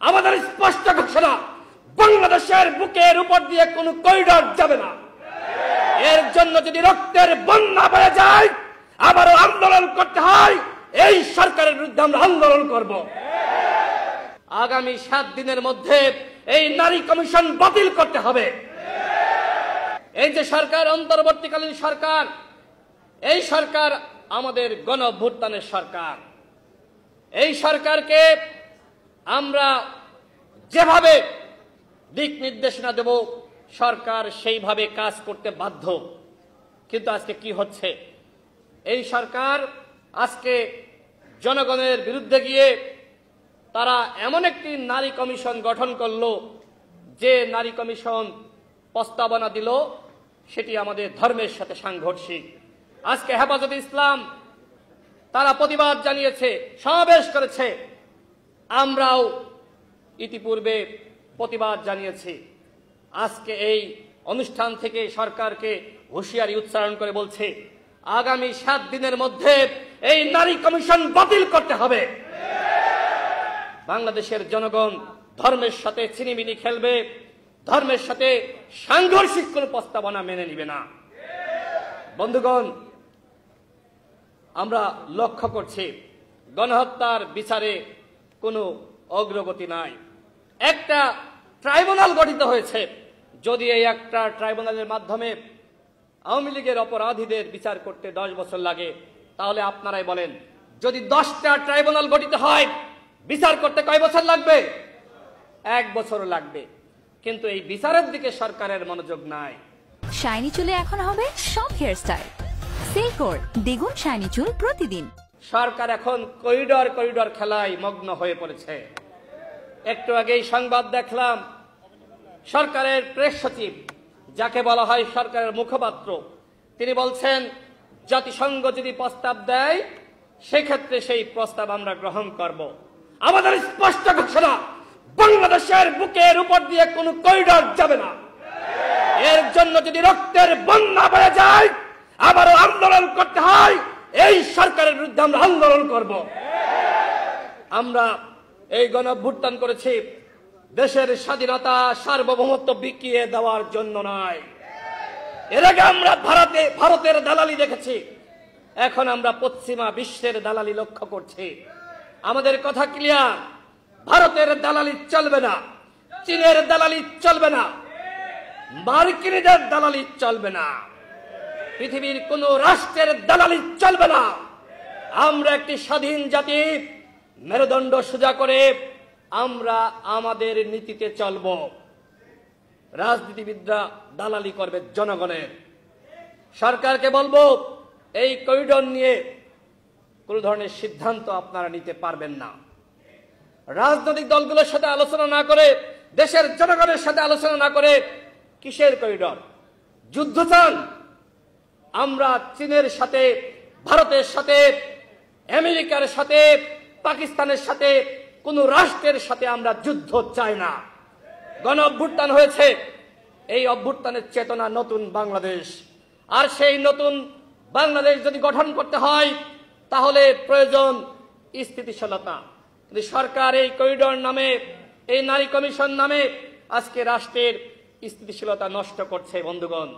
আমাদের স্পষ্ট ঘোষণা, বাংলাদেশের বুকের উপর দিয়ে কোনো করিডর যাবে না। এর জন্য যদি রক্তের বন্যা বয়ে যায়, আবারও আন্দোলন করতে হয়, এই সরকারের বিরুদ্ধে আমরা আন্দোলন করব। আগামী 7 দিনের মধ্যে এই নারী কমিশন বাতিল করতে হবে। এই যে সরকার, অন্তর্বর্তীকালীন সরকার, এই সরকার আমাদের গণঅভ্যুত্থানের সরকার। এই সরকারকে আমরা যেভাবে দিক নির্দেশনা দেব, সরকার সেইভাবে কাজ করতে বাধ্য। কিন্তু আজকে কি হচ্ছে? এই সরকার আজকে জনগণের বিরুদ্ধে গিয়ে তারা এমন একটি নারী কমিশন গঠন করলো, যে নারী কমিশন প্রস্তাবনা দিল সেটি আমাদের ধর্মের সাথে সাংঘর্ষিক। আজকে হেফাজতে ইসলাম তারা প্রতিবাদ জানিয়েছে, সমাবেশ করেছে, আমরাও ইতিপূর্বে প্রতিবাদ জানিয়েছি। আজকে এই অনুষ্ঠান থেকে সরকারকে হুঁশিয়ারি উচ্চারণ করে বলছে, আগামী 7 দিনের মধ্যে এই নারী কমিশন বাতিল করতে হবে। বাংলাদেশের জনগণ ধর্মের সাথে ছিনিমিনি খেলবে, ধর্মের সাথে সাংঘর্ষিক কোনো প্রস্তাবনা মেনে নিবে না। বন্ধুগণ, আমরা লক্ষ্য করছি গণহত্যার বিচারে কোনো অগ্রগতি নাই। একটা ট্রাইব্যুনাল গঠিত হয়েছে। যদি এই একটা ট্রাইব্যুনালের মাধ্যমে আওয়ামী লীগের অপরাধীদের বিচার করতে 10 বছর লাগে, তাহলে আপনারাই বলেন, যদি 10টা ট্রাইব্যুনাল গঠিত হয়, বিচার করতে কয় বছর লাগবে? 1 বছর লাগবে। কিন্তু এই বিচারের দিকে সরকারের মনোযোগ নাই। শাইনি চুলে এখন হবে সব হেয়ার স্টাইল। সিল্কোর দ্বিগুণ শাইনি চুল প্রতিদিন। সরকার এখন করিডর করিডর খেলায় মগ্ন হয়ে পড়েছে। একটু আগেই সংবাদ দেখলাম, সরকারের প্রেস সচিব, যাকে বলা হয় সরকারের মুখপাত্র, তিনি বলছেন জাতিসংঘ যদি প্রস্তাব দেয়, সেক্ষেত্রে সেই প্রস্তাব আমরা গ্রহণ করব। আমাদের স্পষ্ট ঘোষণা, বাংলাদেশের বুকের উপর দিয়ে কোনো করিডর যাবে না। এর জন্য যদি রক্তের বন্যা বয়ে যায়, আবারও আন্দোলন করতে হয়, এই সরকারের বিরুদ্ধে আমরা আন্দোলন করব। আমরা এই গণঅভ্যুত্থান করেছি দেশের স্বাধীনতা সার্বভৌমত্ব বিকিয়ে দেওয়ার জন্য নয়। এর আগে আমরা ভারতের দালালি দেখেছি, এখন আমরা পশ্চিমা বিশ্বের দালালি লক্ষ্য করছি। আমাদের কথা ক্লিয়ার, ভারতের দালালি চলবে না, চীনের দালালি চলবে না, মার্কিনীদের দালালি চলবে না, পৃথিবীর কোন রাষ্ট্রের দালালি চলবে না। আমরা একটি স্বাধীন জাতি, মেরুদণ্ড সোজা করে আমরা আমাদের নীতিতে চলব। রাজনীতিবিদরা দালালি করবে জনগণের। সরকারকে বলবো, এই করিডর নিয়ে কোন ধরনের সিদ্ধান্ত আপনারা নিতে পারবেন না। রাজনৈতিক দলগুলোর সাথে আলোচনা না করে, দেশের জনগণের সাথে আলোচনা না করে কিসের করিডর? যুদ্ধ চান? আমরা চীনের সাথে, ভারতের সাথে, আমেরিকার সাথে, পাকিস্তানের সাথে, কোন রাষ্ট্রের সাথে আমরা যুদ্ধ চাই না। গণ অভ্যুত্থান হয়েছে, এই অভ্যুত্থানের চেতনা নতুন বাংলাদেশ। আর সেই নতুন বাংলাদেশ যদি গঠন করতে হয়, তাহলে প্রয়োজন স্থিতিশীলতা। কিন্তু সরকার এই করিডর নামে, এই নারী কমিশন নামে আজকে রাষ্ট্রের স্থিতিশীলতা নষ্ট করছে। বন্ধুগণ,